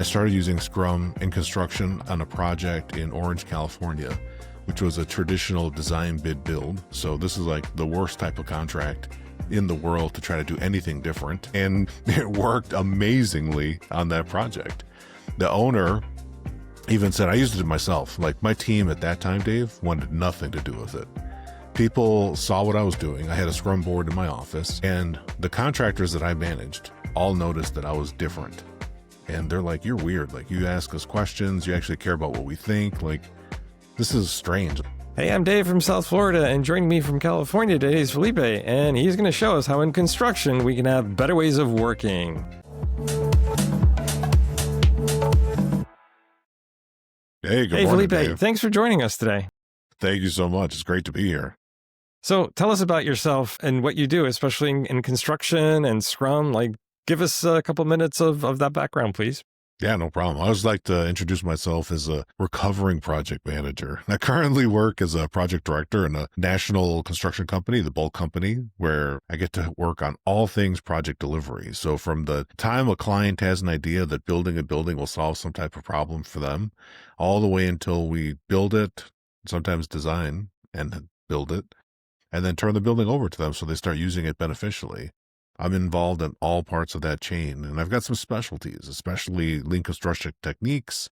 I started using Scrum in construction on a project in Orange, California, which was a traditional design bid build. So this is like the worst type of contract in the world to try to do anything different. And it worked amazingly on that project. The owner even said, I used it myself. Like my team at that time, Dave, wanted nothing to do with it. People saw what I was doing. I had a Scrum board in my office, and the contractors that I managed all noticed that I was different. And they're like, you're weird. Like, you ask us questions. You actually care about what we think. Like, this is strange. Hey, I'm Dave from South Florida, and joining me from California today is Felipe, and he's going to show us how in construction we can have better ways of working. Hey, good Hey, morning, Felipe, Dave. thanks for joining us today. Thank you so much. It's great to be here. So tell us about yourself and what you do, especially in construction and Scrum. Like, give us a couple minutes of that background, please. Yeah, no problem. I always like to introduce myself as a recovering project manager. I currently work as a project director in a national construction company, the bulk company, where I get to work on all things project delivery. So from the time a client has an idea that building a building will solve some type of problem for them, all the way until we build it, sometimes design and build it, and then turn the building over to them so they start using it beneficially. I'm involved in all parts of that chain, and I've got some specialties, especially lean construction techniques.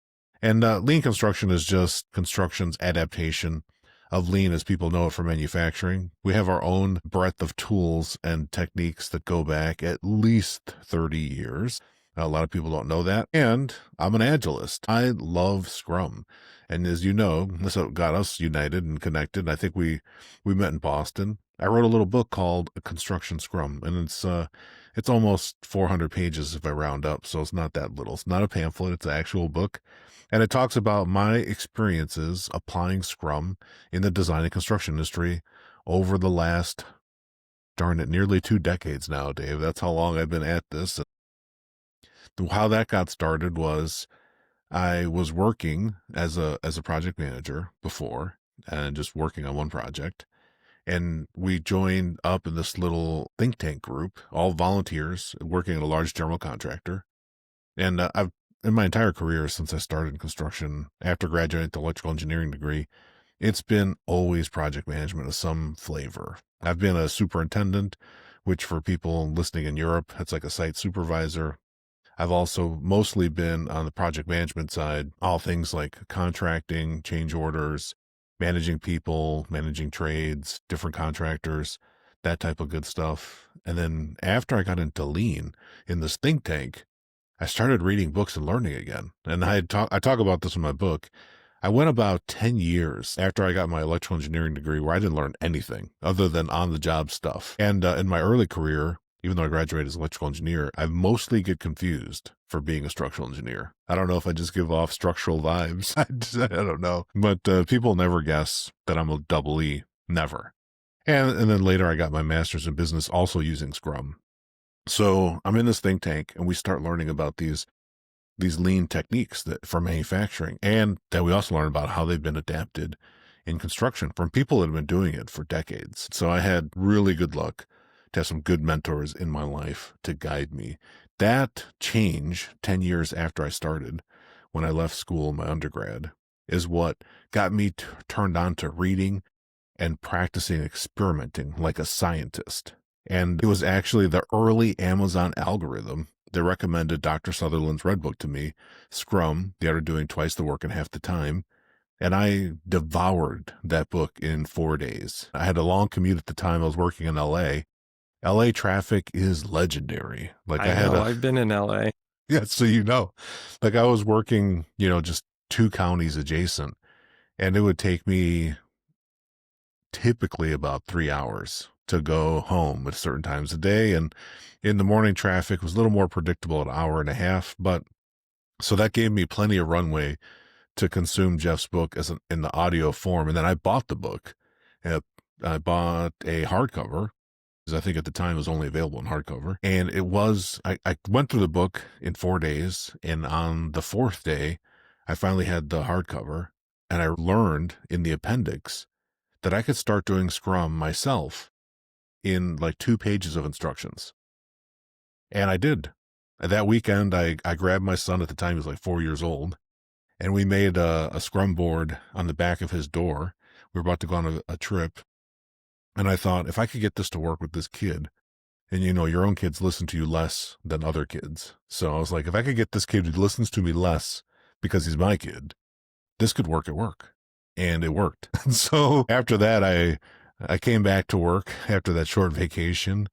And lean construction is just construction's adaptation of lean as people know it from manufacturing. We have our own breadth of tools and techniques that go back at least 30 years. A lot of people don't know that. And I'm an agilist. I love Scrum. And as you know, this got us united and connected. I think we met in Boston. I wrote a little book called Construction Scrum, and it's almost 400 pages if I round up, so it's not that little. It's not a pamphlet, it's an actual book. And it talks about my experiences applying Scrum in the design and construction industry over the last, darn it, nearly 2 decades now, Dave. That's how long I've been at this. How that got started was I was working as a project manager before and just working on one project. And we joined up in this little think tank group, all volunteers working at a large general contractor. And I've, in my entire career since I started in construction, after graduating with the electrical engineering degree, it's been always project management of some flavor. I've been a superintendent, which for people listening in Europe, it's like a site supervisor. I've also mostly been on the project management side, all things like contracting, change orders, managing people, managing trades, different contractors, that type of good stuff. And then after I got into lean in this think tank, I started reading books and learning again. And I talk about this in my book. I went about 10 years after I got my electrical engineering degree where I didn't learn anything other than on the job stuff. And in my early career, even though I graduated as an electrical engineer, I mostly get confused for being a structural engineer. I don't know if I just give off structural vibes. I don't know. But people never guess that I'm a double E. Never. And then later I got my master's in business also using Scrum. So I'm in this think tank and we start learning about these lean techniques that for manufacturing, and that we also learn about how they've been adapted in construction from people that have been doing it for decades. So I had really good luck to have some good mentors in my life to guide me. That change 10 years after I started, when I left school, my undergrad, is what got me turned on to reading and practicing experimenting like a scientist. And it was actually the early Amazon algorithm that recommended Dr. Sutherland's Red Book to me, Scrum, the art of doing twice the work in half the time. And I devoured that book in 4 days. I had a long commute at the time. I was working in LA. LA traffic is legendary. Like I've been in LA. Yeah, so like I was working, just 2 counties adjacent, and it would take me typically about 3 hours to go home at certain times of day. And in the morning, traffic was a little more predictable, an hour and a half. But so that gave me plenty of runway to consume Jeff's book in the audio form. And then I bought the book. I bought a hardcover, because I think at the time it was only available in hardcover. And I went through the book in 4 days. And on the 4th day, I finally had the hardcover. And I learned in the appendix that I could start doing Scrum myself in like 2 pages of instructions. And I did. That weekend, I grabbed my son. At the time he was like 4 years old, and we made a scrum board on the back of his door. We were about to go on a trip, and I thought, if I could get this to work with this kid, and your own kids listen to you less than other kids. So I was like, if I could get this kid who listens to me less because he's my kid, this could work at work. And it worked. And so after that, I came back to work after that short vacation,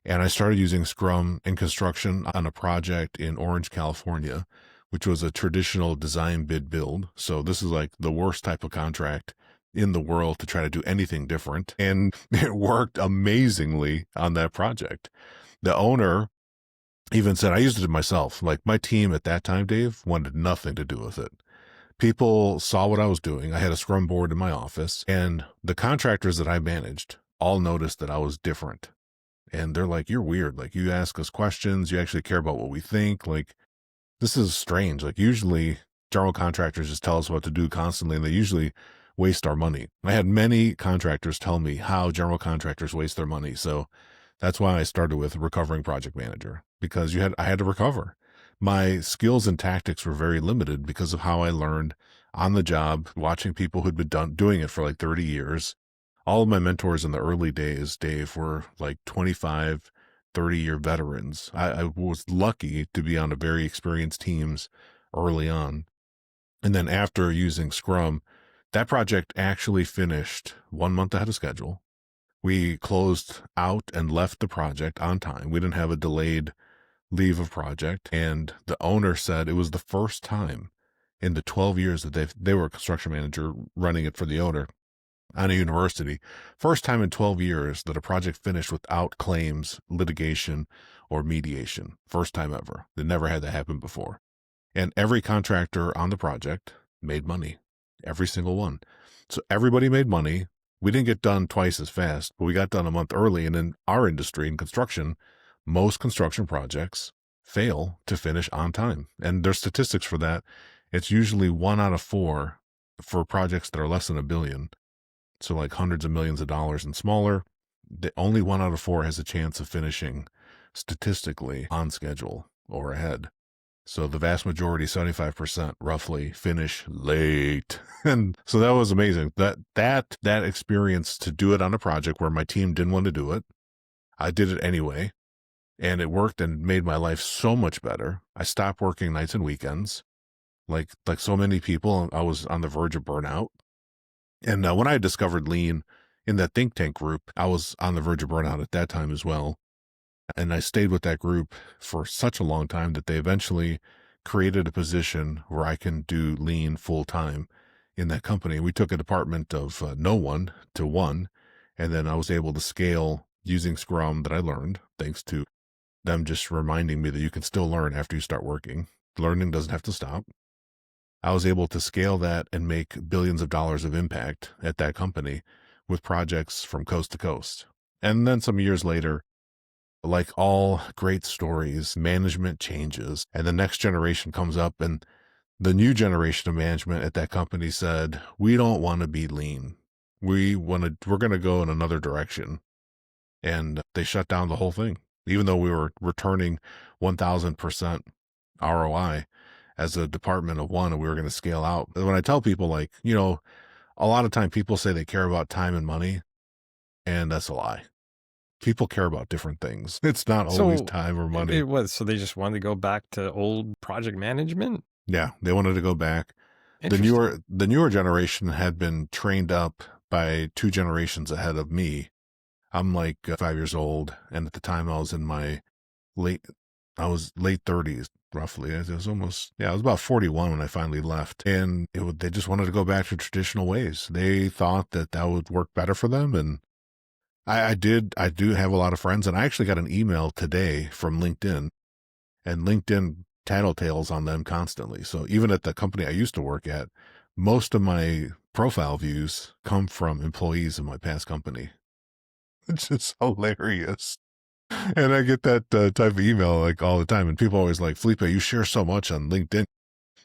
and I started using Scrum in construction on a project in Orange, California, which was a traditional design bid build. So this is like the worst type of contract in the world to try to do anything different. And it worked amazingly on that project. The owner even said, I used it myself. Like, my team at that time, Dave, wanted nothing to do with it. People saw what I was doing. I had a scrum board in my office, and the contractors that I managed all noticed that I was different. And they're like, you're weird. Like, you ask us questions. You actually care about what we think. Like, this is strange. Like, usually general contractors just tell us what to do constantly, and they usually waste our money. I had many contractors tell me how general contractors waste their money. So that's why I started with recovering project manager, because I had to recover. My skills and tactics were very limited because of how I learned on the job, watching people who'd been doing it for like 30 years. All of my mentors in the early days, Dave, were like 25, 30-year veterans. I was lucky to be on a very experienced teams early on. And then after using Scrum, that project actually finished 1 month ahead of schedule. We closed out and left the project on time. We didn't have a delayed leave of project. And the owner said it was the first time in the 12 years that they were a construction manager running it for the owner on a university. First time in 12 years that a project finished without claims, litigation, or mediation. First time ever. They never had that happen before. And every contractor on the project made money. Every single one. So everybody made money. We didn't get done twice as fast, but we got done a month early. And in our industry, in construction, most construction projects fail to finish on time. And there's statistics for that. It's usually 1 out of 4 for projects that are less than $1 billion. So like hundreds of millions of dollars and smaller, only 1 out of 4 has a chance of finishing statistically on schedule or ahead. So the vast majority, 75% roughly, finish late. And so that was amazing. That experience to do it on a project where my team didn't want to do it, I did it anyway. And it worked and made my life so much better. I stopped working nights and weekends. Like so many people, I was on the verge of burnout. And when I discovered Lean in that think tank group, I was on the verge of burnout at that time as well. And I stayed with that group for such a long time that they eventually created a position where I can do Lean full time in that company. We took a department of no one to one, and then I was able to scale using Scrum that I learned, thanks to them just reminding me that you can still learn after you start working. Learning doesn't have to stop. I was able to scale that and make billions of dollars of impact at that company with projects from coast to coast. And then some years later, like all great stories, management changes and the next generation comes up, and the new generation of management at that company said, we don't want to be lean. We're going to go in another direction. And they shut down the whole thing, even though we were returning 1000% ROI as a department of one, and we were going to scale out. When I tell people, like, a lot of time people say they care about time and money, and that's a lie. People care about different things. It's not always time or money. It was. So they just wanted to go back to old project management? Yeah, they wanted to go back. The newer generation had been trained up by 2 generations ahead of me. I'm like 5 years old, and at the time I was in my late 30s, roughly. I was about 41 when I finally left, and they just wanted to go back to traditional ways. They thought that would work better for them, and I do have a lot of friends, and I actually got an email today from LinkedIn, and LinkedIn tattletales on them constantly. So even at the company I used to work at, most of my profile views come from employees of my past company. It's just hilarious. And I get that type of email like all the time, and people always like, Felipe, you share so much on LinkedIn.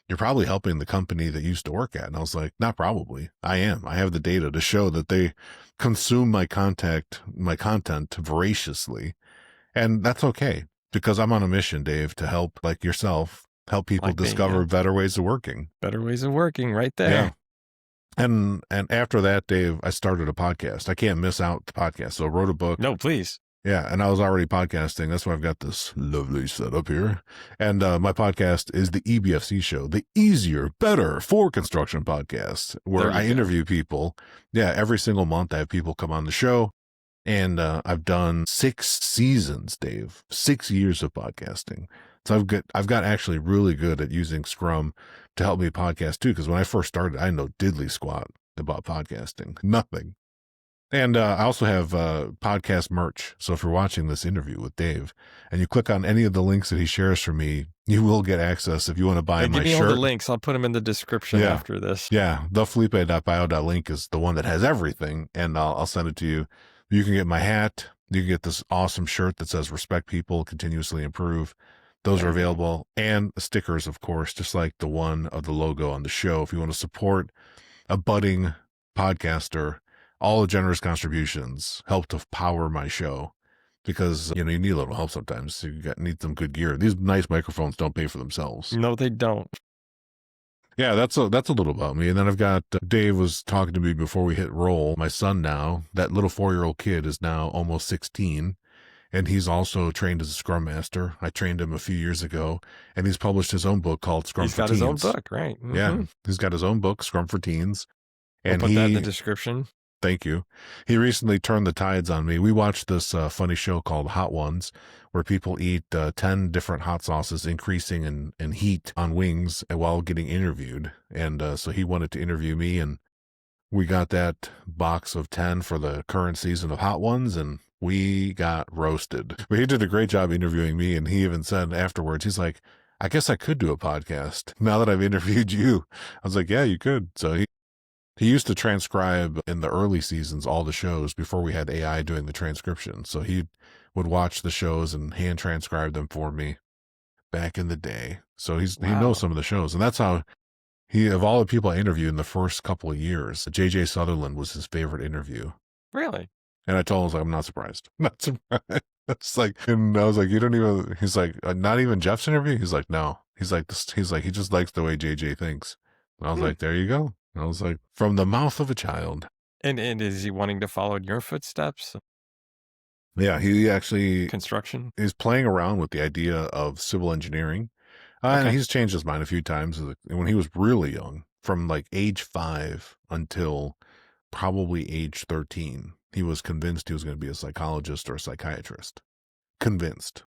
You're probably helping the company that you used to work at. And I was like, not probably. I am. I have the data to show that they consume my content voraciously. And that's okay. because I'm on a mission, Dave, to help, like yourself, help people Like me, discover yeah. better ways of working. Better ways of working right there. Yeah. And after that, Dave, I started a podcast. I can't miss out the podcast. So I wrote a book. No, please. Yeah, and I was already podcasting. That's why I've got this lovely setup here. And my podcast is the EBFC show, the Easier, Better for Construction podcast, where I interview people. Yeah, every single month I have people come on the show. And I've done 6 seasons, Dave, 6 years of podcasting. So I've got actually really good at using Scrum to help me podcast too. Because when I first started, I know diddly squat about podcasting, nothing. And I also have podcast merch. So if you're watching this interview with Dave and you click on any of the links that he shares for me, you will get access if you want to buy my shirt. Give me all the links. I'll put them in the description after this. Yeah, thefelipe.bio.link is the one that has everything, and I'll send it to you. You can get my hat. You can get this awesome shirt that says "Respect People, Continuously Improve." Those are available, and stickers, of course, just like the one of the logo on the show. If you want to support a budding podcaster, all the generous contributions help to power my show, because you need a little help sometimes. You need some good gear. These nice microphones don't pay for themselves. No, they don't. Yeah, that's a little about me. And then I've got Dave was talking to me before we hit roll. My son now, that little 4-year-old kid is now almost 16. And he's also trained as a Scrum Master. I trained him a few years ago, and he's published his own book called Scrum for Teens. He's got his own book, right? Mm-hmm. Yeah, he's got his own book, Scrum for Teens. And I'll put that in the description. Thank you. He recently turned the tides on me. We watched this funny show called Hot Ones, where people eat 10 different hot sauces, increasing in heat on wings while getting interviewed. And so he wanted to interview me, and we got that box of 10 for the current season of Hot Ones, and we got roasted. But he did a great job interviewing me, and he even said afterwards, he's like, I guess I could do a podcast now that I've interviewed you. I was like, yeah, you could. So he used to transcribe in the early seasons all the shows before we had AI doing the transcription. So he would watch the shows and hand transcribe them for me back in the day. So he knows some of the shows. And that's how of all the people I interviewed in the first couple of years, J.J. Sutherland was his favorite interview. Really? And I told him, I'm not surprised. Not surprised. It's like, and I was like, you don't even, he's like, not even Jeff's interview? He's like, no. He's like, he just likes the way JJ thinks. And I was like, there you go. And I was like, from the mouth of a child. And is he wanting to follow your footsteps? Yeah, he actually Construction is playing around with the idea of civil engineering. And he's changed his mind a few times. When he was really young, from like age 5 until probably age 13, he was convinced he was going to be a psychologist or a psychiatrist. Convinced.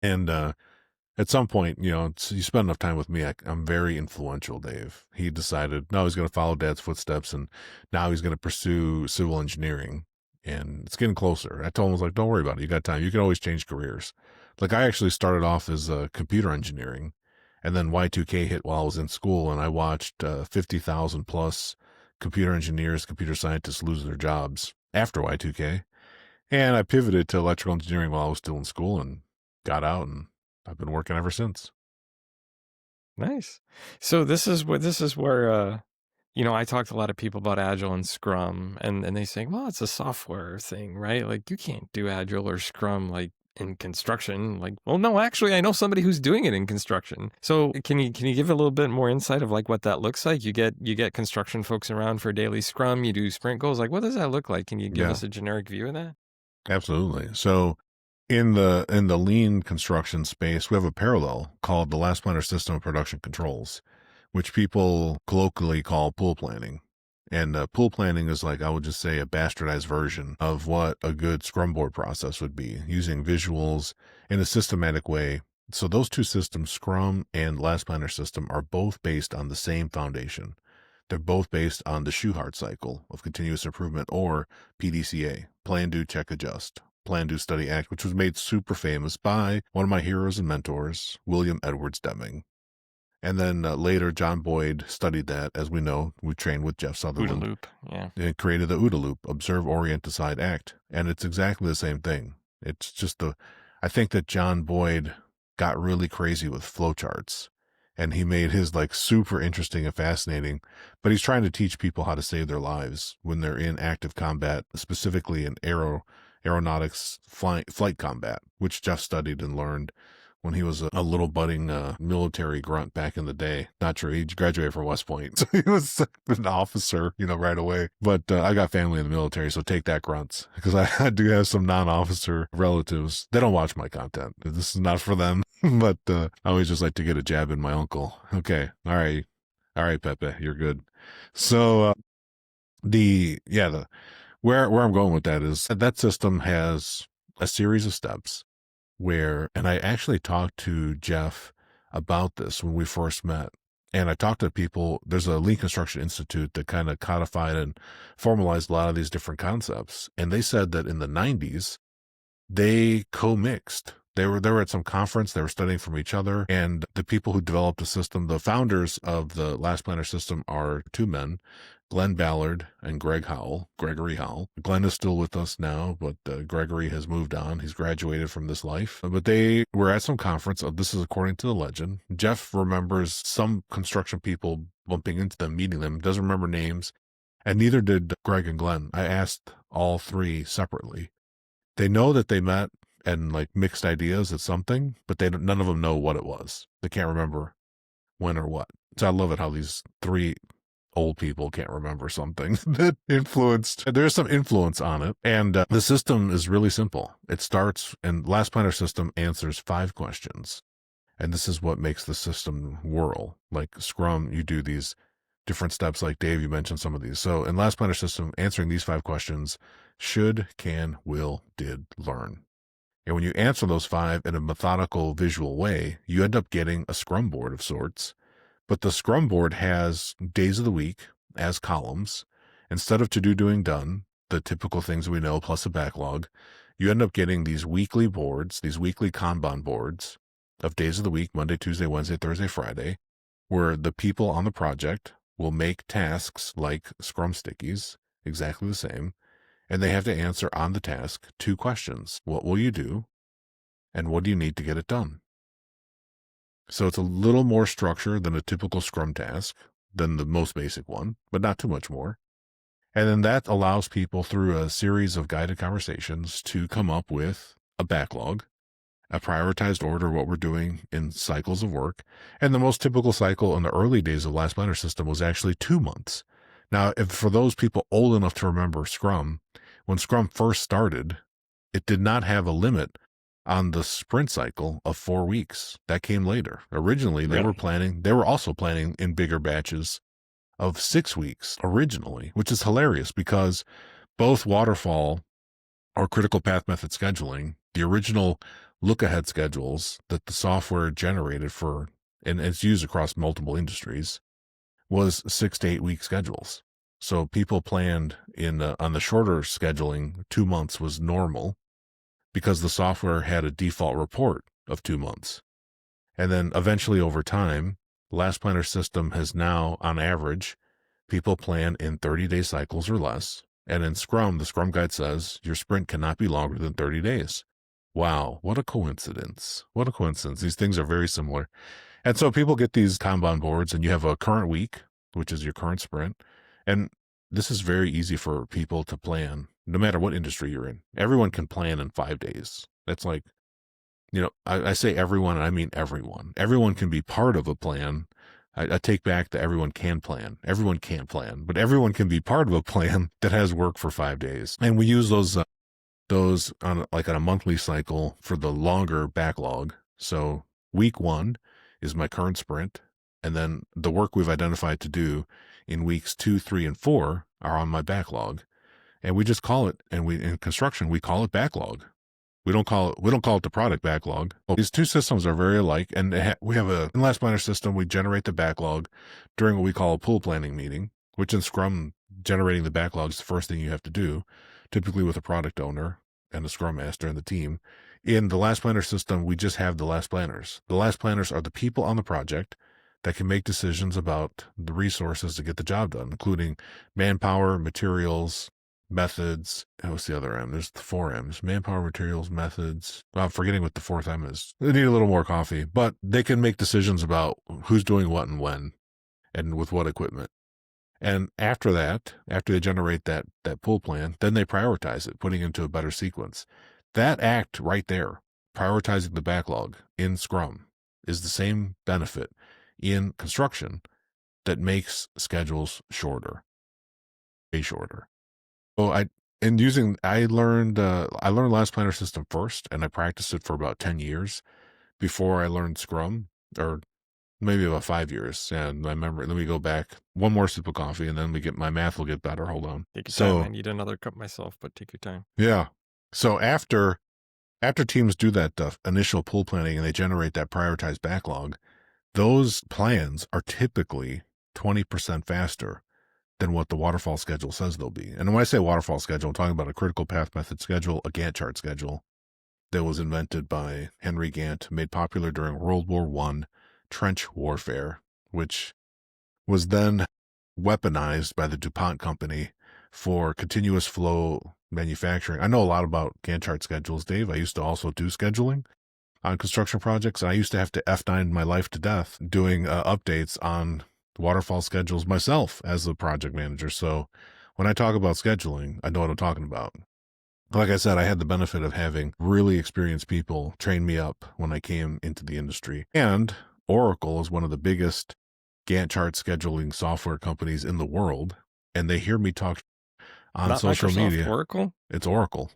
And at some point, you spend enough time with me, I'm very influential, Dave. He decided, no, he's going to follow Dad's footsteps, and now he's going to pursue civil engineering. And it's getting closer. I told him, I was like, don't worry about it. You got time. You can always change careers. Like, I actually started off as computer engineering, and then Y2K hit while I was in school, and I watched 50,000 plus computer engineers, computer scientists lose their jobs after Y2K. And I pivoted to electrical engineering while I was still in school and got out, and I've been working ever since. Nice. So this is where I talk to a lot of people about Agile and Scrum, and they say, well, it's a software thing, right? Like, you can't do Agile or Scrum like in construction. Like, well, no, actually, I know somebody who's doing it in construction. So can you give a little bit more insight of like what that looks like? You get construction folks around for daily Scrum, you do sprint goals. Like, what does that look like? Can you give us a generic view of that? Absolutely. So in the lean construction space, we have a parallel called the last planner system of production controls, which people colloquially call pool planning. And pool planning is, like, I would just say, a bastardized version of what a good Scrum board process would be, using visuals in a systematic way. So those two systems, Scrum and last planner system, are both based on the same foundation. They're both based on the Schuhart cycle of continuous improvement, or PDCA, plan, do, check, adjust. Plan, do, study, act, which was made super famous by one of my heroes and mentors, William Edwards Deming. And then later, John Boyd studied that. As we know, we trained with Jeff Sutherland. OODA loop, yeah. And created the OODA loop, observe, orient, decide, act. And it's exactly the same thing. It's just I think that John Boyd got really crazy with flowcharts. And he made his like super interesting and fascinating. But he's trying to teach people how to save their lives when they're in active combat, specifically in aeronautics flight combat, which Jeff studied and learned when he was a little budding military grunt back in the day. Not true. He graduated from West Point. So he was an officer, right away. But I got family in the military, so take that, grunts. Because I do have some non-officer relatives. They don't watch my content. This is not for them. But I always just like to get a jab in my uncle. Okay. All right. All right, Pepe, you're good. So where I'm going with that is that system has a series of steps and I actually talked to Jeff about this when we first met. And I talked to people, there's a Lean Construction Institute that kind of codified and formalized a lot of these different concepts. And they said that in the 90s, they co-mixed. They were at some conference, they were studying from each other. And the people who developed the system, the founders of the Last Planner system are two men, Glenn Ballard and Gregory Howell. Glenn is still with us now, but Gregory has moved on. He's graduated from this life. But they were at some conference. This is according to the legend. Jeff remembers some construction people bumping into them, meeting them, doesn't remember names, and neither did Greg and Glenn. I asked all three separately. They know that they met and like mixed ideas at something, but none of them know what it was. They can't remember when or what. So I love it how these three old people can't remember something that influenced. There's some influence on it. And the system is really simple. It starts, and Last Planner system answers 5 questions. And this is what makes the system whirl. Like Scrum, you do these different steps, like Dave, you mentioned some of these. So in Last Planner system, answering these 5 questions: should, can, will, did, learn. And when you answer those 5 in a methodical, visual way, you end up getting a Scrum board of sorts. But the Scrum board has days of the week as columns. Instead of to do, doing, done, the typical things we know, plus a backlog, you end up getting these weekly boards, these weekly Kanban boards of days of the week, Monday, Tuesday, Wednesday, Thursday, Friday, where the people on the project will make tasks like Scrum stickies, exactly the same, and they have to answer on the task 2 questions. What will you do? And what do you need to get it done? So it's a little more structure than a typical Scrum task, than the most basic one, but not too much more. And then that allows people through a series of guided conversations to come up with a backlog, a prioritized order of what we're doing in cycles of work. And the most typical cycle in the early days of Last Planner system was actually 2 months. Now, if for those people old enough to remember Scrum, when Scrum first started, it did not have a limit on the sprint cycle of 4 weeks. That came later. Originally, they were also planning in bigger batches of 6 weeks originally, which is hilarious because both waterfall or critical path method scheduling, the original look-ahead schedules that the software generated for, and it's used across multiple industries, was 6 to 8 week schedules. So people planned on the shorter scheduling, 2 months was normal because the software had a default report of 2 months. And then eventually over time, Last Planner system has now, on average, people plan in 30-day cycles or less. And in Scrum, the Scrum Guide says your sprint cannot be longer than 30 days. Wow, what a coincidence. What a coincidence. These things are very similar. And so people get these Kanban boards, and you have a current week, which is your current sprint. And this is very easy for people to plan, no matter what industry you're in. Everyone can plan in 5 days. That's like, I say everyone, and I mean everyone. Everyone can be part of a plan. I take back that everyone can plan. Everyone can't plan, but everyone can be part of a plan that has work for 5 days. And we use those on a monthly cycle for the longer backlog. So week 1 is my current sprint, and then the work we've identified to do in weeks 2, 3, and 4 are on my backlog. And we just call it, in construction, we call it backlog. We don't call it the product backlog. These two systems are very alike, and we have in Last Planner system, we generate the backlog during what we call a pool planning meeting, which in Scrum, generating the backlog is the first thing you have to do, typically with a product owner and a Scrum Master and the team. In the Last Planner system, we just have the Last Planners. The Last Planners are the people on the project that can make decisions about the resources to get the job done, including manpower, materials, methods. What's the other M? There's the 4 M's: manpower, materials, methods. I'm forgetting what the 4th M is. They need a little more coffee, but they can make decisions about who's doing what and when and with what equipment. And after that, after they generate that pull plan, then they prioritize it, putting it into a better sequence. That act right there, prioritizing the backlog in Scrum, is the same benefit in construction that makes schedules shorter, way shorter. So I learned Last Planner system first, and I practiced it for about 10 years before I learned Scrum, or maybe about 5 years. And I remember, let me go back one more sip of coffee, and then my math will get better. Hold on. Take your time. I So need another cup myself, but take your time. yeah, so after teams do that initial pull planning and they generate that prioritized backlog, those plans are typically 20% faster than what the waterfall schedule says they'll be. And when I say waterfall schedule, I'm talking about a critical path method schedule, a Gantt chart schedule that was invented by Henry Gantt, made popular during World War I trench warfare, which was then weaponized by the DuPont company for continuous flow manufacturing. I know a lot about Gantt chart schedules, Dave. I used to also do scheduling on construction projects. I used to have to F9 my life to death doing updates on waterfall schedules myself as a project manager. So when I talk about scheduling, I know what I'm talking about. Like I said, I had the benefit of having really experienced people train me up when I came into the industry. And Oracle is one of the biggest Gantt chart scheduling software companies in the world. And they hear me talk on Not social Microsoft, media. Oracle? It's Oracle.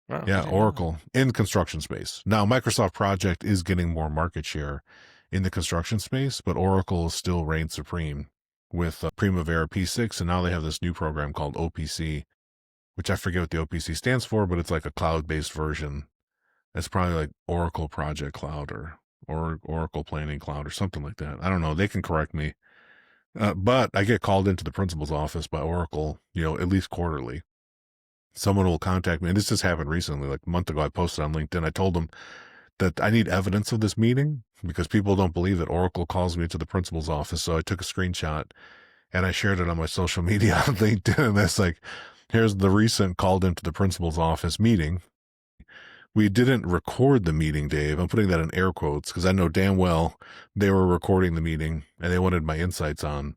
Oh, I Yeah, didn't know that. Oracle in construction space. Now, Microsoft Project is getting more market share in the construction space, but Oracle still reigns supreme with Primavera P6. And now they have this new program called OPC, which I forget what the OPC stands for, but it's like a cloud-based version. It's probably like Oracle Project Cloud or Oracle Planning Cloud or something like that. I don't know. They can correct me. But I get called into the principal's office by Oracle, at least quarterly. Someone will contact me, and this just happened recently, like a month ago. I posted on LinkedIn. I told them that I need evidence of this meeting because people don't believe that Oracle calls me to the principal's office. So I took a screenshot and I shared it on my social media on LinkedIn. And that's like, here's the recent called into the principal's office meeting. We didn't record the meeting, Dave. I'm putting that in air quotes because I know damn well they were recording the meeting and they wanted my insights on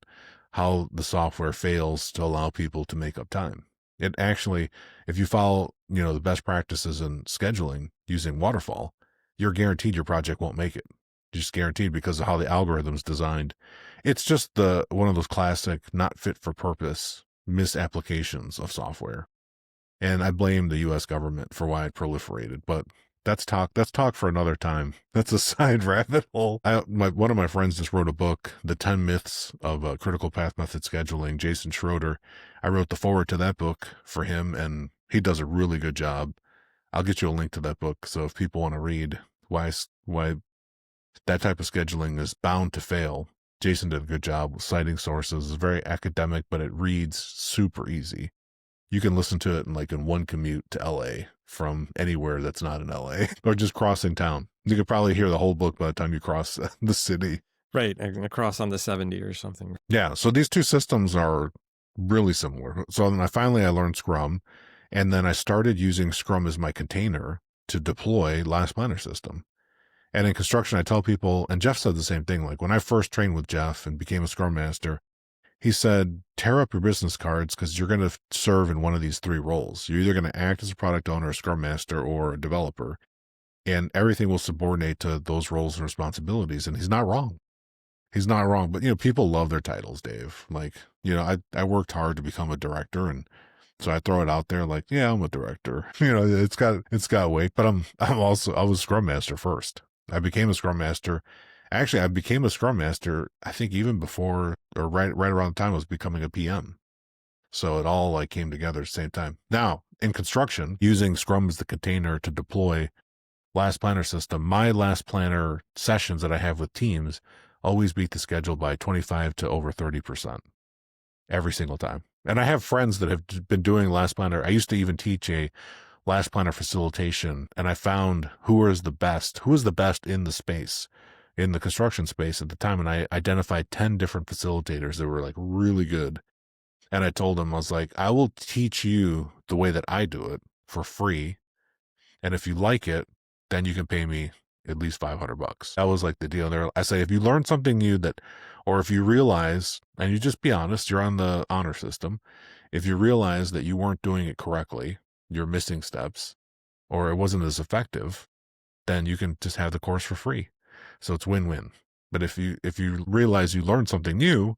how the software fails to allow people to make up time. It actually, if you follow, the best practices in scheduling using waterfall, you're guaranteed your project won't make it. Just guaranteed because of how the algorithm's designed. It's just one of those classic not fit for purpose misapplications of software. And I blame the US government for why it proliferated, but that's talk for another time. That's a side rabbit hole. One of my friends just wrote a book, The 10 Myths of Critical Path Method Scheduling, Jason Schroeder. I wrote the foreword to that book for him, and he does a really good job. I'll get you a link to that book. So if people want to read why that type of scheduling is bound to fail, Jason did a good job citing sources. It's very academic, but it reads super easy. You can listen to it in one commute to LA from anywhere that's not in LA or just crossing town. You could probably hear the whole book by the time you cross the city. Right, across on the 70 or something. Yeah, so these two systems are really similar. So then I learned Scrum, and then I started using Scrum as my container to deploy Last Planner system. And in construction, I tell people, and Jeff said the same thing, like when I first trained with Jeff and became a Scrum Master, he said, tear up your business cards because you're going to serve in one of these three roles. You're either going to act as a product owner, a Scrum Master, or a developer, and everything will subordinate to those roles and responsibilities. And he's not wrong. He's not wrong. But, people love their titles, Dave. Like, I worked hard to become a director, and so I throw it out there like, yeah, I'm a director. It's got weight, but I was Scrum Master first. I became a Scrum Master. Actually, I became a Scrum Master, I think even before or right around the time I was becoming a PM. So it all came together at the same time. Now, in construction, using Scrum as the container to deploy Last Planner system, my Last Planner sessions that I have with teams always beat the schedule by 25 to over 30% every single time. And I have friends that have been doing Last Planner. I used to even teach a Last Planner facilitation, and I found who was the best in the space, in the construction space at the time. And I identified 10 different facilitators that were really good. And I told them, I was like, I will teach you the way that I do it for free. And if you like it, then you can pay me at least $500. That was like the deal there. I say, if you learn something new or if you realize, and you just be honest, you're on the honor system. If you realize that you weren't doing it correctly, you're missing steps, or it wasn't as effective, then you can just have the course for free. So it's win-win. But if you realize you learned something new,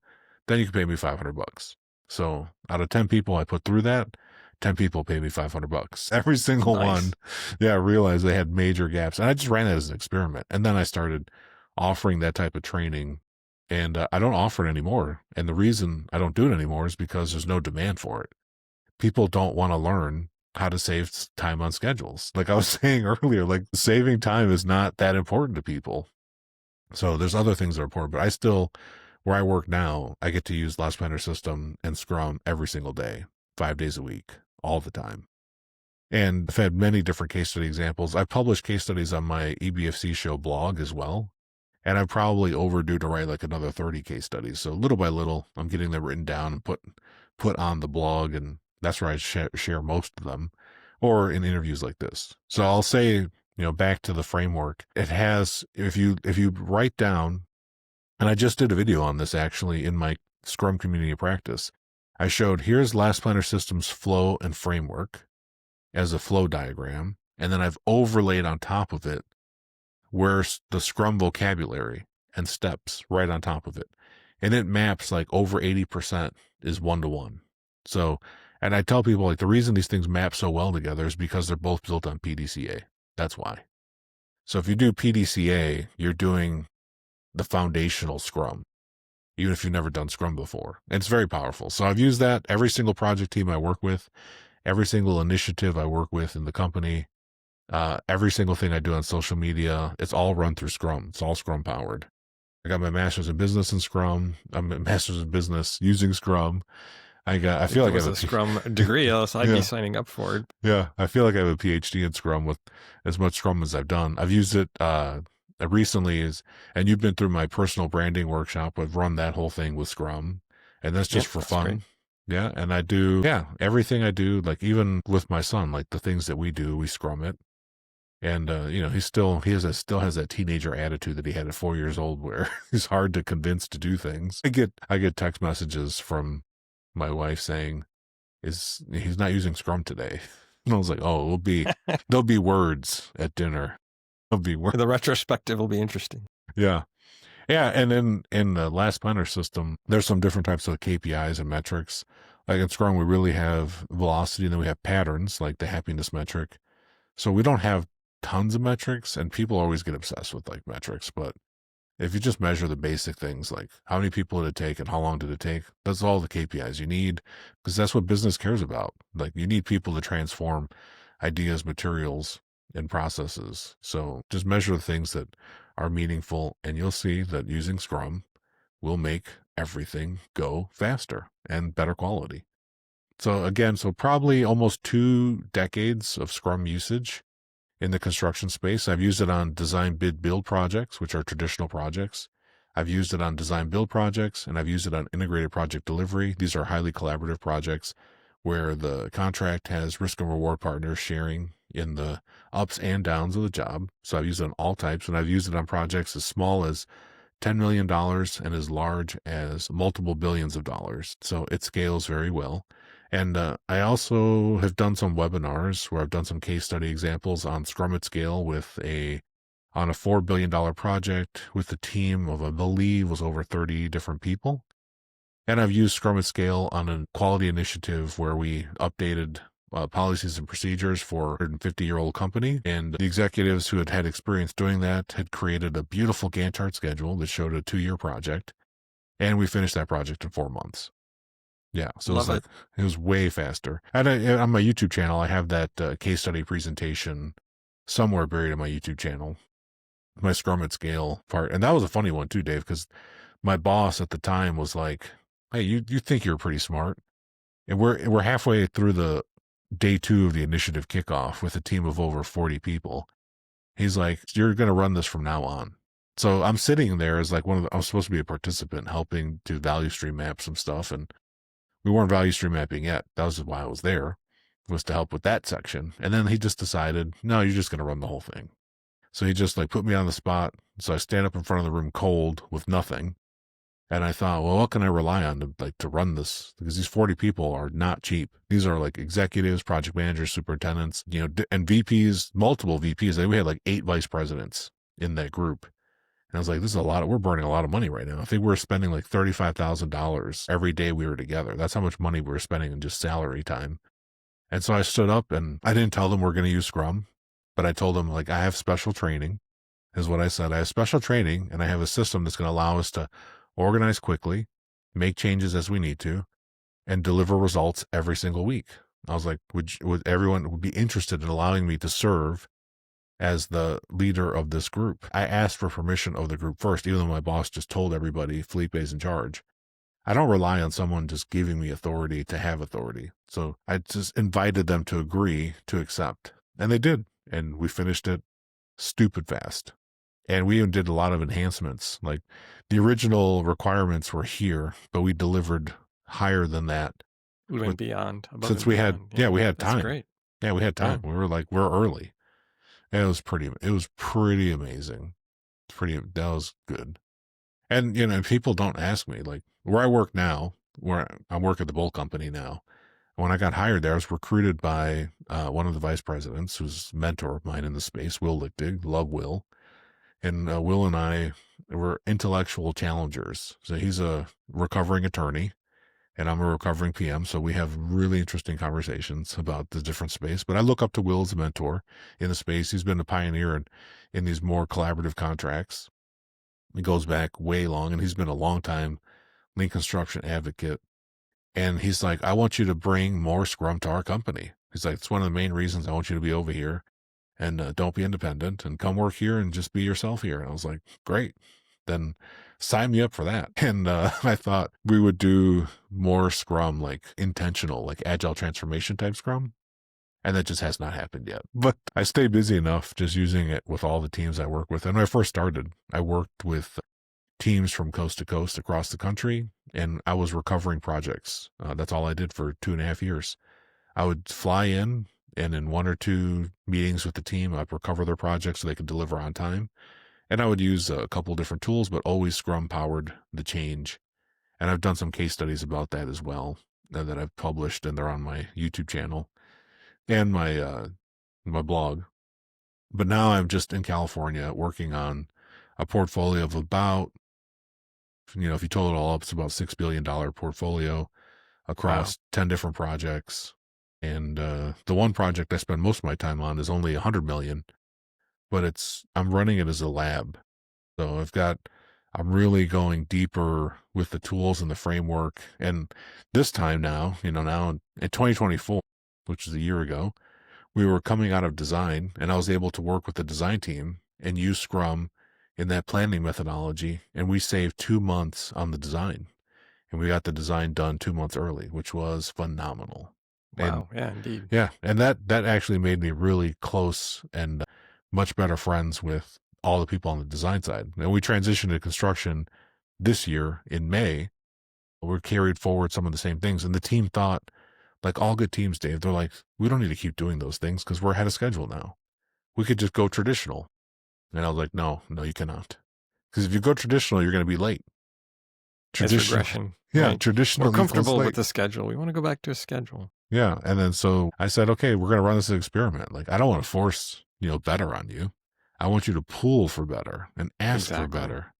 then you can pay me $500. So out of 10 people I put through that, 10 people pay me $500. Every single one, Nice. yeah, realized they had major gaps. And I just ran that as an experiment. And then I started offering that type of training. And I don't offer it anymore. And the reason I don't do it anymore is because there's no demand for it. People don't want to learn how to save time on schedules. Like I was saying earlier, like saving time is not that important to people. So there's other things that are important, but I still, where I work now, I get to use Last Planner System and Scrum every single day, 5 days a week, all the time. And I've had many different case study examples. I published case studies on my EBFC show blog as well. And I'm probably overdue to write like another 30 case studies. So little by little, I'm getting them written down and put on the blog. And that's where I share most of them, or in interviews like this. So I'll say, back to the framework, it has, if you write down, and I just did a video on this actually in my Scrum community practice. I showed, here's Last Planner System's flow and framework as a flow diagram. And then I've overlaid on top of it where's the Scrum vocabulary and steps right on top of it. And it maps like over 80% is 1-to-1. So, and I tell people like the reason these things map so well together is because they're both built on PDCA. That's why. So if you do PDCA, you're doing the foundational Scrum, even if you've never done Scrum before. And it's very powerful. So I've used that every single project team I work with, every single initiative I work with in the company, every single thing I do on social media, it's all run through Scrum. It's all Scrum powered. I got my master's in business in Scrum. I'm a master's in business using Scrum. I feel like I have a Scrum degree, else I'd be signing up for it. Yeah, I feel like I have a PhD in Scrum with as much Scrum as I've done. I've used it recently, and you've been through my personal branding workshop. I've run that whole thing with Scrum, and that's just for fun. Great. Yeah, and I do, everything I do, like even with my son, like the things that we do, we Scrum it. And he still has that teenager attitude that he had at 4 years old, where he's hard to convince to do things. I get text messages from my wife saying, he's not using Scrum today. And I was like, oh, there'll be words at dinner. There'll be words. The retrospective will be interesting. Yeah. Yeah. And then in the Last Planner System, there's some different types of KPIs and metrics. Like in Scrum, we really have velocity, and then we have patterns like the happiness metric. So we don't have tons of metrics, and people always get obsessed with like metrics, but if you just measure the basic things like how many people did it take and how long did it take, that's all the KPIs you need, because that's what business cares about. Like you need people to transform ideas, materials, and processes. So just measure the things that are meaningful, and you'll see that using Scrum will make everything go faster and better quality. So again, probably almost 2 decades of Scrum usage in the construction space. I've used it on design, bid, build projects, which are traditional projects. I've used it on design, build projects, and I've used it on integrated project delivery. These are highly collaborative projects where the contract has risk and reward partners sharing in the ups and downs of the job. So I've used it on all types, and I've used it on projects as small as $10 million and as large as multiple billions of dollars. So it scales very well. And I also have done some webinars where I've done some case study examples on Scrum at Scale on a $4 billion project with a team of, I believe, was over 30 different people. And I've used Scrum at Scale on a quality initiative where we updated policies and procedures for a 150-year-old company. And the executives who had had experience doing that had created a beautiful Gantt chart schedule that showed a 2-year project. And we finished that project in 4 months. Yeah, so it was way faster. And on my YouTube channel, I have that case study presentation somewhere buried in my YouTube channel, my Scrum at Scale part. And that was a funny one too, Dave, because my boss at the time was like, "Hey, you think you're pretty smart?" And we're halfway through the day 2 of the initiative kickoff with a team of over 40 people. He's like, "You're going to run this from now on." So I'm sitting there as like I'm supposed to be a participant helping to value stream map some stuff, and we weren't value stream mapping yet. That was why I was there, was to help with that section. And then he just decided, no, you're just going to run the whole thing. So he just like put me on the spot. So I stand up in front of the room cold with nothing. And I thought, well, what can I rely on to run this? Because these 40 people are not cheap. These are like executives, project managers, superintendents, and VPs, multiple VPs. We had like 8 vice presidents in that group. And I was like, this is a lot. We're burning a lot of money right now. I think we're spending like $35,000 every day we were together. That's how much money we were spending in just salary time. And so I stood up and I didn't tell them we're going to use Scrum, but I told them like, I have special training is what I said. I have special training and I have a system that's going to allow us to organize quickly, make changes as we need to, and deliver results every single week. I was like, would everyone be interested in allowing me to serve as the leader of this group? I asked for permission of the group first, even though my boss just told everybody Felipe's in charge. I don't rely on someone just giving me authority to have authority. So I just invited them to agree to accept. And they did. And we finished it stupid fast. And we even did a lot of enhancements. Like the original requirements were here, but we delivered higher than that. We went beyond, above Since and we had, beyond. yeah, we had That's time. great. Yeah, we had time. Yeah. We were like, we're early. And it was pretty amazing. That was good. And, people don't ask me, like, where I work now, where I work at the Bolt company now. When I got hired there, I was recruited by one of the vice presidents, who's a mentor of mine in the space, Will Lichtig. Love Will. And Will and I were intellectual challengers. So he's a recovering attorney, and I'm a recovering PM. So we have really interesting conversations about the different space. But I look up to Will as a mentor in the space. He's been a pioneer in these more collaborative contracts. It goes back way long, and he's been a long time lean construction advocate. And he's like, I want you to bring more Scrum to our company. He's like, it's one of the main reasons I want you to be over here, and don't be independent and come work here and just be yourself here. And I was like, great, then sign me up for that. And I thought we would do more Scrum, like intentional, like agile transformation type Scrum. And that just has not happened yet. But I stay busy enough just using it with all the teams I work with. And when I first started, I worked with teams from coast to coast across the country, and I was recovering projects. That's all I did for 2.5 years. I would fly in, and in 1 or 2 meetings with the team, I'd recover their projects so they could deliver on time. And I would use a couple different tools, but always Scrum powered the change. And I've done some case studies about that as well that I've published, and they're on my YouTube channel and my blog. But now I'm just in California working on a portfolio of about, if you total it all up, it's about $6 billion portfolio across 10 different projects. And the one project I spend most of my time on is only 100 million, but I'm running it as a lab. So I'm really going deeper with the tools and the framework. And this time now, now in 2024, which is a year ago, we were coming out of design, and I was able to work with the design team and use Scrum in that planning methodology. And we saved 2 months on the design, and we got the design done 2 months early, which was phenomenal. Wow. Yeah, indeed. Yeah. And that actually made me really close and much better friends with all the people on the design side. And we transitioned to construction this year in May. We carried forward some of the same things. And the team thought, like all good teams, Dave, they're like, we don't need to keep doing those things because we're ahead of schedule now. We could just go traditional. And I was like, no, you cannot. Because if you go traditional, you're going to be late. It's regression. Yeah, right? traditional. We're comfortable with the schedule. We want to go back to a schedule. Yeah. And then so I said, okay, we're going to run this experiment. Like, I don't want to force, better on you. I want you to pull for better and ask for better.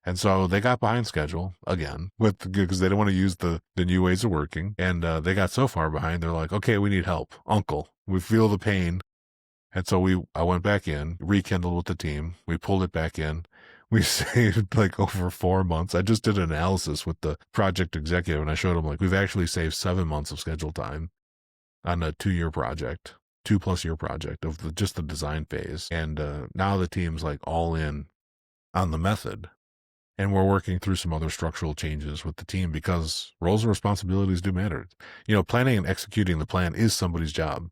And so they got behind schedule again because they don't want to use the new ways of working. And they got so far behind, they're like, okay, we need help. Uncle, we feel the pain. And so I went back in, rekindled with the team. We pulled it back in. We saved like over 4 months. I just did an analysis with the project executive, and I showed him like we've actually saved 7 months of schedule time on a 2-year project, 2+ year project of just the design phase. And now the team's like all in on the method. And we're working through some other structural changes with the team because roles and responsibilities do matter. Planning and executing the plan is somebody's job.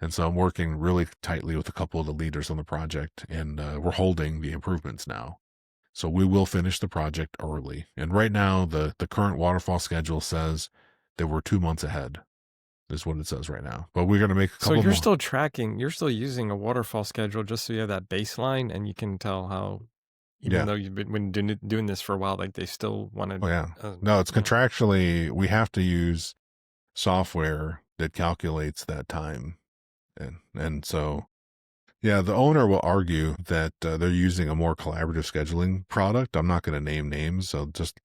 And so I'm working really tightly with a couple of the leaders on the project, and we're holding the improvements now. So we will finish the project early. And right now, the current waterfall schedule says that we're 2 months ahead. is what it says right now. But we're going to make a So couple more. you're still using a waterfall schedule just so you have that baseline and you can tell how, even Yeah. though you've been doing this for a while, like they still Oh, wanted, yeah. No, it's you know, contractually, we have to use software that calculates that time. And so, yeah, the owner will argue that they're using a more collaborative scheduling product. I'm not going to name names. So just,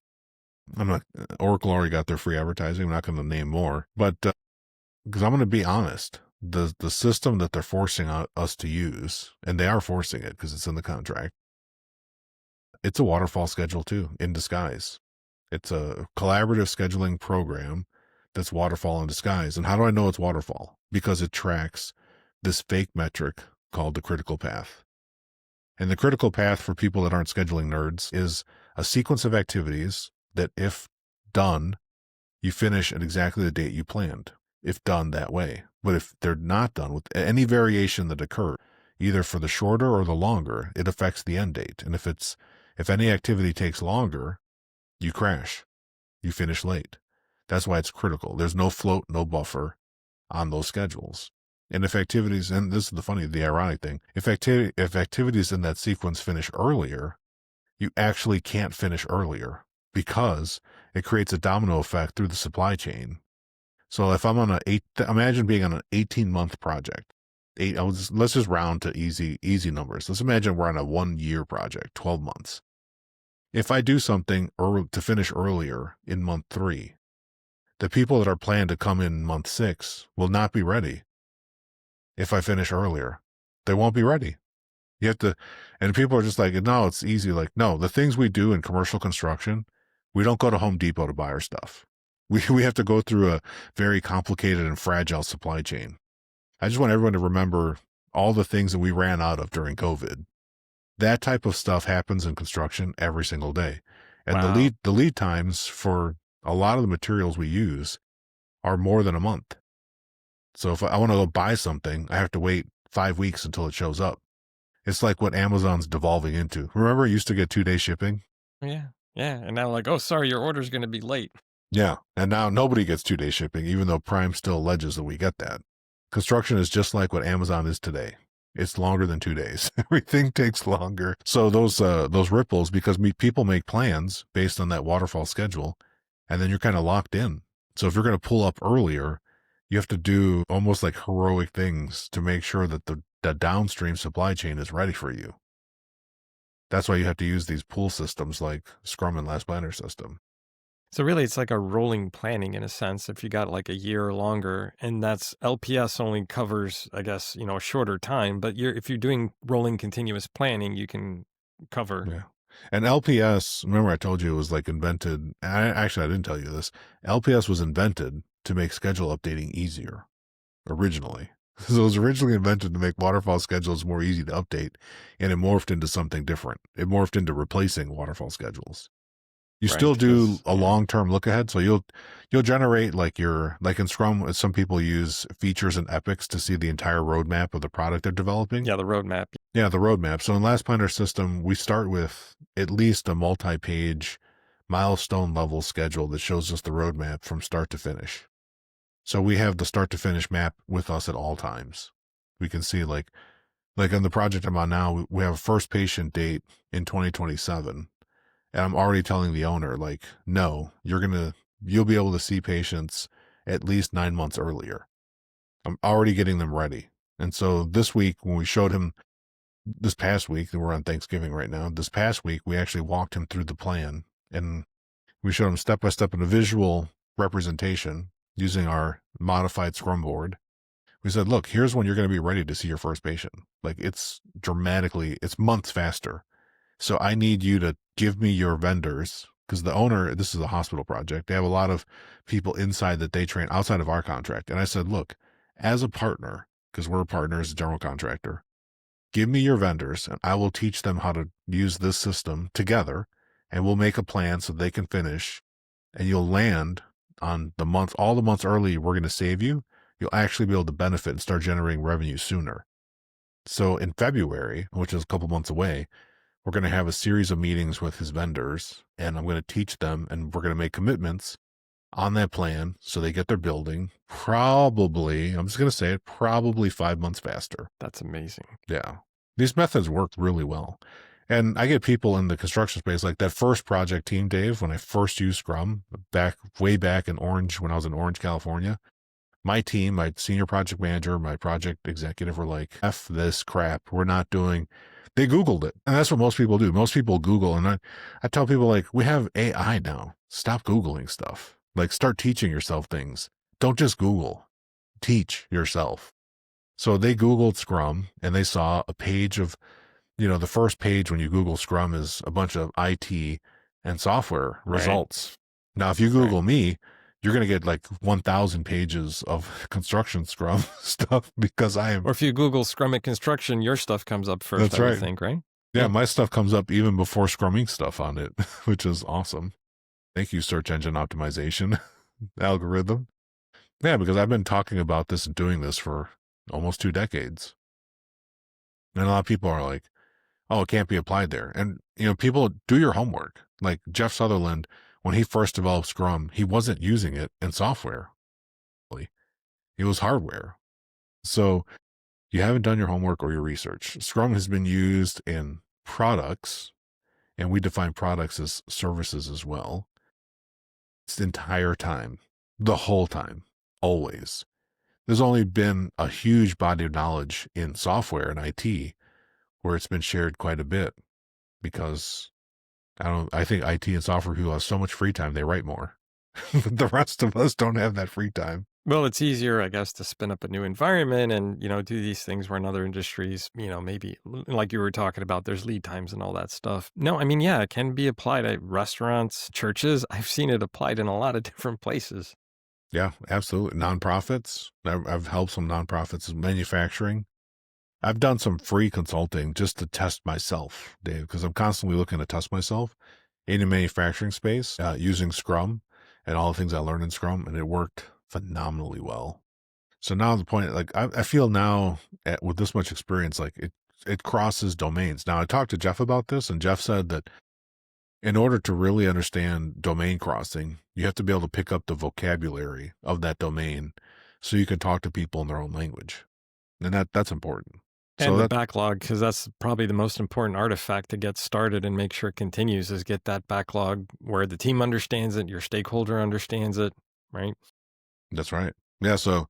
I'm not, Oracle already got their free advertising. I'm not going to name more. But because I'm going to be honest, the system that they're forcing us to use, and they are forcing it because it's in the contract, it's a waterfall schedule too, in disguise. It's a collaborative scheduling program that's waterfall in disguise. And how do I know it's waterfall? Because it tracks this fake metric called the critical path. And the critical path, for people that aren't scheduling nerds, is a sequence of activities that, if done, you finish at exactly the date you planned, if done that way. But if they're not done, with any variation that occurs, either for the shorter or the longer, it affects the end date. And if any activity takes longer, you crash, you finish late. That's why it's critical. There's no float, no buffer on those schedules. And if activities, and this is the ironic thing, if activities in that sequence finish earlier, you actually can't finish earlier, because it creates a domino effect through the supply chain. So if I'm on imagine being on an 18-month project. Let's just round to easy numbers. Let's imagine we're on a 1-year project, 12 months. If I do something to finish earlier in month 3, the people that are planned to come in month 6 will not be ready. If I finish earlier, they won't be ready. You have to, and people are just like, no, it's easy. Like, no, the things we do in commercial construction, we don't go to Home Depot to buy our stuff. We have to go through a very complicated and fragile supply chain. I just want everyone to remember all the things that we ran out of during COVID. That type of stuff happens in construction every single day. And wow. the lead times for a lot of the materials we use are more than a month. So if I want to go buy something, I have to wait 5 weeks until it shows up. It's like what Amazon's devolving into. Remember, it used to get 2-day shipping? Yeah. Yeah. And now, like, oh, sorry, your order's going to be late. Yeah. And now nobody gets 2-day shipping, even though Prime still alleges that we get that. Construction is just like what Amazon is today. It's longer than 2 days. Everything takes longer. So those ripples, because people make plans based on that waterfall schedule, and then you're kind of locked in. So if you're going to pull up earlier, you have to do almost like heroic things to make sure that the downstream supply chain is ready for you. That's why you have to use these pool systems like Scrum and Last Planner system. So really, it's like a rolling planning in a sense. If you got like a year or longer, and that's LPS only covers, I guess, a shorter time. But if you're doing rolling continuous planning, you can cover. Yeah. And LPS, remember I told you it was like invented. I didn't tell you this. LPS was invented to make schedule updating easier originally. So it was originally invented to make waterfall schedules more easy to update, and it morphed into something different. It morphed into replacing waterfall schedules. You Right, still do because a yeah, long-term look ahead. So you'll generate like like in Scrum, some people use features and epics to see the entire roadmap of the product they're developing. yeah, the roadmap. Yeah, the roadmap. So in Last Planner system, we start with at least a multi-page milestone level schedule that shows us the roadmap from start to finish. So we have the start to finish map with us at all times. We can see like on the project I'm on now, we have a first patient date in 2027. And I'm already telling the owner, like, no, you'll be able to see patients at least 9 months earlier. I'm already getting them ready. And so this week, when we showed him, this past week, we're on Thanksgiving right now, this past week, we actually walked him through the plan, and we showed him step by step in a visual representation using our modified Scrum board. We said, look, here's when you're going to be ready to see your first patient. Like, it's months faster. So I need you to give me your vendors, because the owner, this is a hospital project. They have a lot of people inside that they train outside of our contract. And I said, look, as a partner, because we're a partner as a general contractor, give me your vendors and I will teach them how to use this system together, and we'll make a plan so they can finish, and you'll land on all the months early we're going to save you. You'll actually be able to benefit and start generating revenue sooner. So in February, which is a couple months away, we're going to have a series of meetings with his vendors, and I'm going to teach them, and we're going to make commitments on that plan. So they get their building probably, I'm just going to say it, probably 5 months faster. That's amazing. Yeah. These methods work really well. And I get people in the construction space, like that first project team, Dave, when I first used Scrum way back in Orange, when I was in Orange, California, my team, my senior project manager, my project executive were like, F this crap. We're not doing, they Googled it. And that's what most people do. Most people Google. And I tell people, like, we have AI now. Stop Googling stuff. Like, start teaching yourself things. Don't just Google, teach yourself. So they Googled Scrum and they saw a page of, the first page when you Google Scrum is a bunch of IT and software Right. results. Now, if you Google me, you're going to get like 1,000 pages of construction Scrum stuff because I am. Or if you Google Scrum and construction, your stuff comes up first, That's I would right. think, right? Yeah, my stuff comes up even before Scrumming stuff on it, which is awesome. Thank you, search engine optimization algorithm. Yeah, because I've been talking about this and doing this for almost 2 decades. And a lot of people are like, oh, it can't be applied there. And, people, do your homework. Like Jeff Sutherland, when he first developed Scrum, he wasn't using it in software. It was hardware. So you haven't done your homework or your research. Scrum has been used in products, and we define products as services as well. It's the entire time, the whole time, always. There's only been a huge body of knowledge in software and IT where it's been shared quite a bit because I think IT and software people have so much free time, they write more. The rest of us don't have that free time. Well, it's easier, I guess, to spin up a new environment and, do these things where in other industries, maybe like you were talking about, there's lead times and all that stuff. No, I mean, yeah, it can be applied at restaurants, churches. I've seen it applied in a lot of different places. Yeah, absolutely. Nonprofits. I've helped some nonprofits in manufacturing. I've done some free consulting just to test myself, Dave, because I'm constantly looking to test myself in the manufacturing space using Scrum and all the things I learned in Scrum, and it worked phenomenally well. So now the point, like I feel now with this much experience, like it crosses domains. Now I talked to Jeff about this, and Jeff said that in order to really understand domain crossing, you have to be able to pick up the vocabulary of that domain so you can talk to people in their own language. And that's important. And the backlog, because that's probably the most important artifact to get started and make sure it continues, is get that backlog where the team understands it, your stakeholder understands it, right? That's right. Yeah, so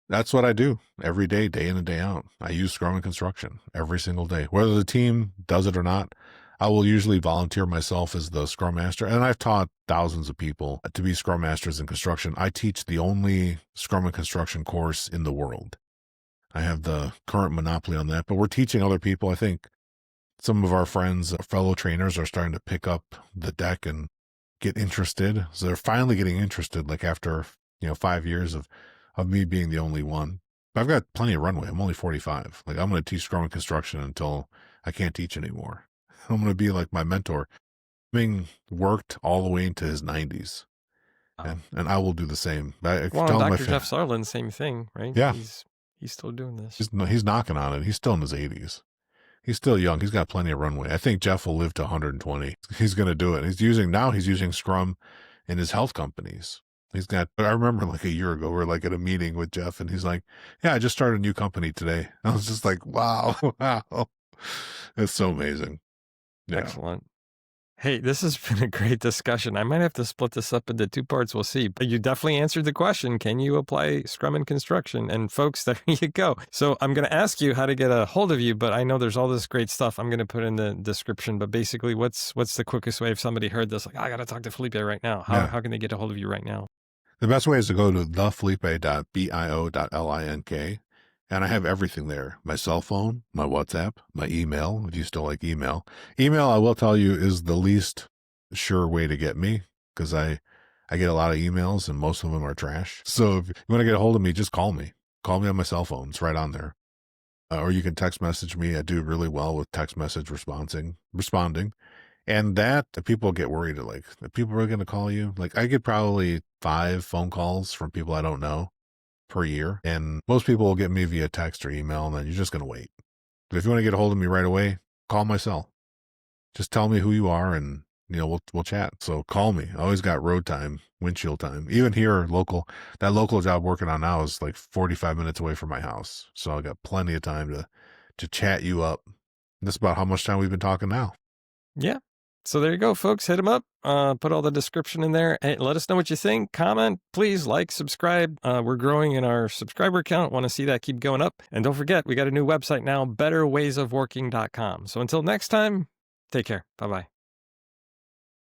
that's what I do every day, day in and day out. I use Scrum and construction every single day. Whether the team does it or not, I will usually volunteer myself as the Scrum Master. And I've taught thousands of people to be Scrum Masters in construction. I teach the only Scrum and construction course in the world. I have the current monopoly on that, but we're teaching other people. I think some of our friends, fellow trainers, are starting to pick up the deck and get interested. So they're finally getting interested, like after 5 years of me being the only one. But I've got plenty of runway. I'm only 45. Like, I'm going to teach Scrum and construction until I can't teach anymore. I'm going to be like my mentor, being worked all the way into his 90s. And I will do the same. Well, Dr. Jeff Sutherland, same thing, right? Yeah. He's still doing this. He's knocking on it. He's still in his 80s. He's still young. He's got plenty of runway. I think Jeff will live to 120. He's going to do it. He's using Scrum in his health companies. I remember like a year ago, we're like at a meeting with Jeff and he's like, yeah, I just started a new company today. I was just like, wow. It's so amazing. Yeah. Excellent. Hey, this has been a great discussion. I might have to split this up into 2 parts. We'll see. But you definitely answered the question. Can you apply Scrum in construction? And folks, there you go. So I'm going to ask you how to get a hold of you, but I know there's all this great stuff I'm going to put in the description. But basically, what's the quickest way if somebody heard this, like, I got to talk to Felipe right now? How can they get a hold of you right now? The best way is to go to thefelipe.bio.link. And I have everything there. My cell phone, my WhatsApp, my email, if you still like email. Email, I will tell you, is the least sure way to get me because I get a lot of emails and most of them are trash. So if you want to get a hold of me, just call me. Call me on my cell phone. It's right on there. Or you can text message me. I do really well with text message responding. And that people get worried, like, are people really going to call you? Like, I get probably 5 phone calls from people I don't know per year. And most people will get me via text or email, and then you're just going to wait. But if you want to get a hold of me right away, call my cell. Just tell me who you are, and we'll chat. So call me. I always got road time, windshield time. Even here, that local job working on now is like 45 minutes away from my house. So I got plenty of time to chat you up. That's about how much time we've been talking now. Yeah. So there you go, folks. Hit them up. Put all the description in there. Hey, let us know what you think. Comment, please. Like, subscribe. We're growing in our subscriber count. Want to see that keep going up. And don't forget, we got a new website now, betterwaysofworking.com. So until next time, take care. Bye-bye.